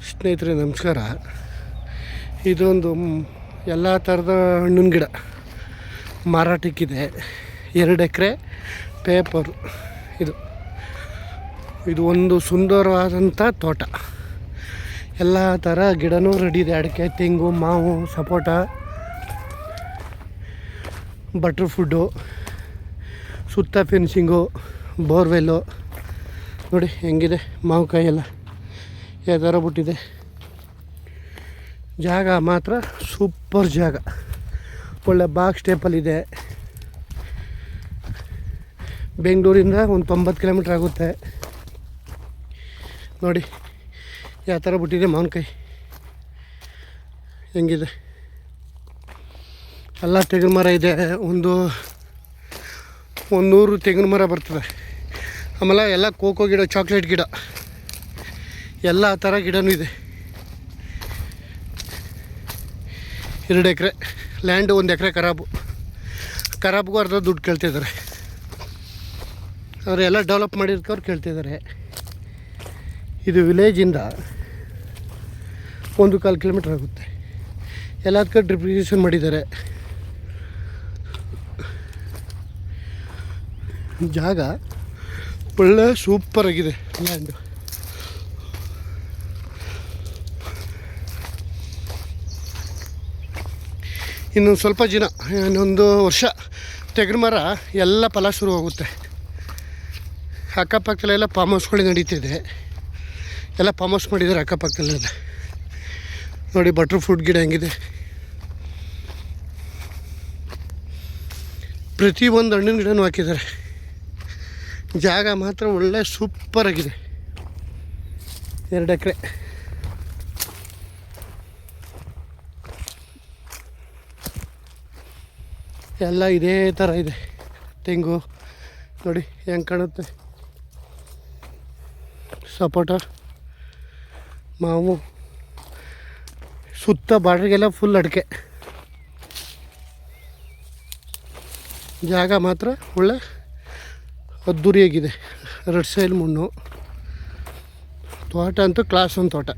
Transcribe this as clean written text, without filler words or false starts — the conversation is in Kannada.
ಸ್ನೇಹಿತರೆ ನಮಸ್ಕಾರ. ಇದೊಂದು ಎಲ್ಲ ಥರದ ಹಣ್ಣಿನ ಗಿಡ ಮಾರಾಟಕ್ಕಿದೆ. 2 ಎಕರೆ ಪೇಪರು. ಇದು ಒಂದು ಸುಂದರವಾದಂಥ ತೋಟ. ಎಲ್ಲ ಥರ ಗಿಡನೂ ರೆಡಿ ಇದೆ. ಅಡಿಕೆ, ತೆಂಗು, ಮಾವು, ಸಪೋಟ, ಬಟರ್ ಫುಡ್ಡು, ಸುತ್ತ ಫೆನ್ಸಿಂಗು, ಬೋರ್ವೆಲ್ಲು. ನೋಡಿ ಹೆಂಗಿದೆ ಮಾವಿನಕಾಯಿ ಎಲ್ಲ ಯಾವ ಥರ ಬಿಟ್ಟಿದೆ. ಜಾಗ ಮಾತ್ರ ಸೂಪರ್ ಜಾಗ. ಒಳ್ಳೆ ಬಾಕ್ಸ್ ಟೈಪಲ್ಲಿದೆ. ಬೆಂಗಳೂರಿಂದ ಒಂದು 90 ಕಿಲೋಮೀಟ್ರ್ ಆಗುತ್ತೆ. ನೋಡಿ ಯಾವ ಥರ ಬಿಟ್ಟಿದೆ ಮಾವಿನಕಾಯಿ ಹೆಂಗಿದೆ. ಎಲ್ಲ ತೆಂಗಿನ ಮರ ಇದೆ. ಒಂದು 100 ತೆಂಗಿನ ಮರ ಬರ್ತದೆ. ಆಮೇಲೆ ಎಲ್ಲ ಕೋಕೋ ಗಿಡ, ಚಾಕ್ಲೇಟ್ ಗಿಡ, ಎಲ್ಲ ಥರ ಗಿಡನೂ ಇದೆ. 2 ಎಕರೆ ಲ್ಯಾಂಡು, 1 ಎಕರೆ ಖರಾಬ್ಗೂ ಅರ್ಧ ದುಡ್ಡು ಕೇಳ್ತಿದ್ದಾರೆ. ಅವರೆಲ್ಲ ಡೆವಲಪ್ ಮಾಡಿರ್ಕವ್ರು ಕೇಳ್ತಿದ್ದಾರೆ. ಇದು ವಿಲೇಜಿಂದ 1.25 ಕಿಲೋಮೀಟ್ರ್ ಆಗುತ್ತೆ. ಎಲ್ಲದಕ್ಕೂ ಡ್ರಿಪ್ ಇರಿಗೇಷನ್ ಮಾಡಿದ್ದಾರೆ. ಜಾಗ ಒಳ್ಳೆ ಸೂಪರಾಗಿದೆ ಲ್ಯಾಂಡು. ಇನ್ನೊಂದು ಸ್ವಲ್ಪ ದಿನ, ಇನ್ನೊಂದು ವರ್ಷ ತೆಂಗಿನ ಮರ ಎಲ್ಲ ಫಲ ಶುರು ಹೋಗುತ್ತೆ. ಅಕ್ಕಪಕ್ಕದಲ್ಲೆಲ್ಲ ಫಾರ್ಮ್ ಹೌಸ್ಗಳು ನಡೀತಿದೆ. ಎಲ್ಲ ಫಾರ್ಮ್ ಹೌಸ್ ಮಾಡಿದ್ದಾರೆ ಅಕ್ಕಪಕ್ಕದಲ್ಲೆಲ್ಲ. ನೋಡಿ ಬಟರ್ ಫ್ರೂಟ್ ಗಿಡ ಹೆಂಗಿದೆ. ಪ್ರತಿಯೊಂದು ಹಣ್ಣಿನ ಗಿಡನೂ ಹಾಕಿದ್ದಾರೆ. ಜಾಗ ಮಾತ್ರ ಒಳ್ಳೆ ಸೂಪರಾಗಿದೆ. 2 ಎಕರೆ. ಎಲ್ಲ ಇದೇ ಥರ ಇದೆ. ತೆಂಗು ನೋಡಿ ಹೆಂಗೆ ಕಾಣುತ್ತೆ. ಸಪೋಟ, ಮಾವು, ಸುತ್ತ ಬಾರ್ಡ್ರಿಗೆಲ್ಲ ಫುಲ್ ಅಡಿಕೆ. ಜಾಗ ಮಾತ್ರ ಒಳ್ಳೆ ಅದ್ದೂರಿಯಾಗಿದೆ. 2 ಸೈಡ್ ಮಣ್ಣು. ತೋಟ ಅಂತೂ ಕ್ಲಾಸ್ ಒಂದು ತೋಟ.